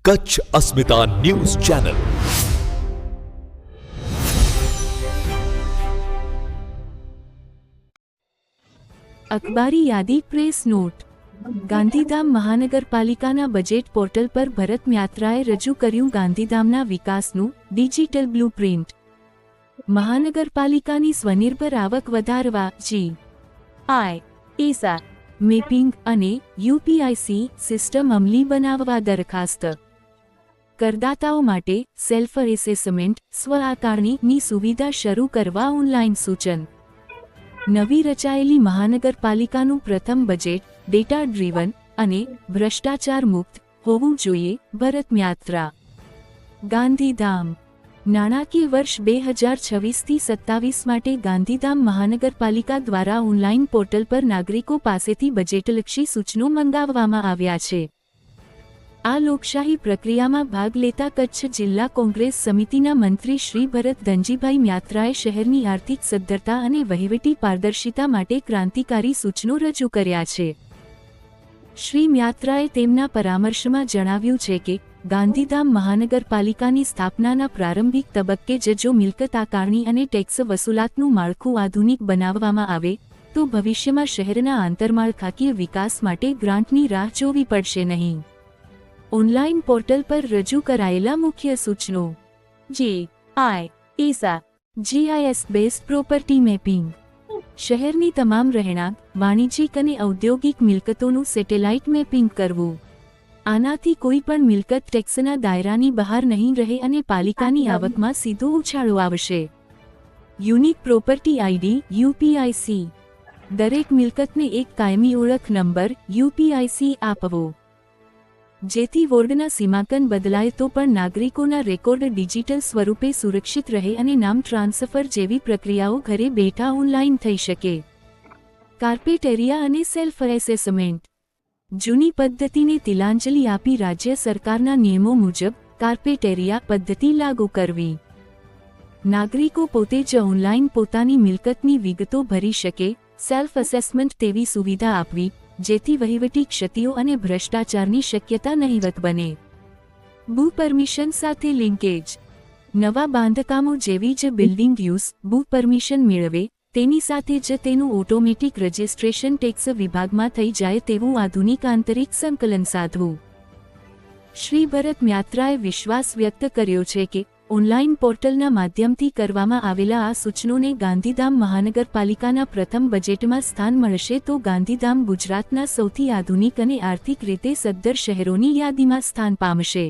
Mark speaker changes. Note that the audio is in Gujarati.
Speaker 1: કચ્છ અસ્મિતા ન્યૂઝ ચેનલ।
Speaker 2: અખબારી યાદી પ્રેસ નોટ। ગાંધીધામ મહાનગરપાલિકાના બજેટ પોર્ટલ પર ભરત મ્યાત્રાએ રજૂ કર્યું ગાંધીધામના વિકાસનું ડિજિટલ બ્લુપ્રિન્ટ। મહાનગરપાલિકાની સ્વનિર્ભર આવક વધારવા GIS મેપિંગ અને UPIC સિસ્ટમ અમલી બનાવવા દરખાસ્ત। કરદાતાઓ માટે સેલ્ફ એસેસમેન્ટ સ્વ આકારણીની સુવિધા શરૂ કરવા ઓનલાઈન સૂચન। નવી રચાયેલી મહાનગરપાલિકાનું પ્રથમ બજેટ ડેટા ડ્રીવન અને ભ્રષ્ટાચાર મુક્ત હોવું જોઈએ ભરત મ્યાત્રા। ગાંધીધામ નાણાકીય વર્ષ 2026-27 માટે ગાંધીધામ મહાનગરપાલિકા દ્વારા ઓનલાઈન પોર્ટલ પર નાગરિકો પાસેથી બજેટલક્ષી સૂચનો મંગાવવામાં આવ્યા છે। આ લોકશાહી પ્રક્રિયામાં ભાગ લેતા કચ્છ જિલ્લા કોંગ્રેસ સમિતિના મંત્રી શ્રી ભરત ધનજીભાઈ મ્યાત્રાએ શહેરની આર્થિક સદ્ધરતા અને વહીવટી પારદર્શિતા માટે ક્રાંતિકારી સૂચનો રજૂ કર્યા છે। શ્રી મ્યાત્રાએ તેમના પરામર્શમાં જણાવ્યું છે કે ગાંધીધામ મહાનગરપાલિકાની સ્થાપનાના પ્રારંભિક તબક્કે જ જો મિલકત આકારણી અને ટેક્સ વસૂલાતનું માળખું આધુનિક બનાવવામાં આવે તો ભવિષ્યમાં શહેરના આંતરમાળખાકીય વિકાસ માટે ગ્રાન્ટની રાહ જોવી પડશે નહીં। ઓનલાઈન પોર્ટલ પર રજૂ કરાયેલા મુખ્ય સૂચનો GIS બેઝડ પ્રોપર્ટી મેપિંગ। શહેરની તમામ રહેણાંક વાણિજ્યિક અને ઔદ્યોગિક મિલકતોનું સેટેલાઇટ મેપિંગ કરવું। આનાથી કોઈ પણ મિલકત ટેક્સના દાયરાની બહાર નહીં રહે અને પાલિકાની આવકમાં સીધો ઉછાળો આવશે। યુનિક પ્રોપર્ટી ID UPIC દરેક મિલકતને એક કાયમી ઓળખ નંબર UPIC આપવો જેથી વોર્ડના સીમાંકન બદલાય તો પણ નાગરિકોના રેકોર્ડ ડિજિટલ સ્વરૂપે સુરક્ષિત રહે અને નામ ટ્રાન્સફર જેવી પ્રક્રિયાઓ ઘરે બેઠા ઓનલાઈન થઈ શકે। કાર્પેટ એરિયા અને સેલ્ફ એસેસમેન્ટ જૂની પદ્ધતિને તિલાંજલિ આપી રાજ્ય સરકારના નિયમો મુજબ કાર્પેટ એરિયા પદ્ધતિ લાગુ કરવી। નાગરિકો પોતે જ ઓનલાઈન પોતાની મિલકતની વિગતો ભરી શકે સેલ્ફ અસેસમેન્ટ તેવી સુવિધા આપવી જેથી વહીવટી ક્ષતિઓ અને ભ્રષ્ટાચારની શક્યતા નહિવત બને। ભૂ પરમિશન સાથે લિંકેજ નવા બાંધકામો જેવી જ બિલ્ડિંગ યુઝ ભૂ પરમિશન મેળવે તેની સાથે જ તેનું ઓટોમેટિક રજિસ્ટ્રેશન ટેક્સ વિભાગમાં થઈ જાય તેવું આધુનિક આંતરિક સંકલન સાધવું। શ્રી ભરત મ્યાત્રાએ વિશ્વાસ વ્યક્ત કર્યો છે કે ઓનલાઈન પોર્ટલના માધ્યમથી કરવામાં આવેલા આ સૂચનોને ગાંધીધામ મહાનગરપાલિકાના પ્રથમ બજેટમાં સ્થાન મળશે તો ગાંધીધામ ગુજરાતના સૌથી આધુનિક અને આર્થિક રીતે સદ્ધર શહેરોની યાદીમાં સ્થાન પામશે।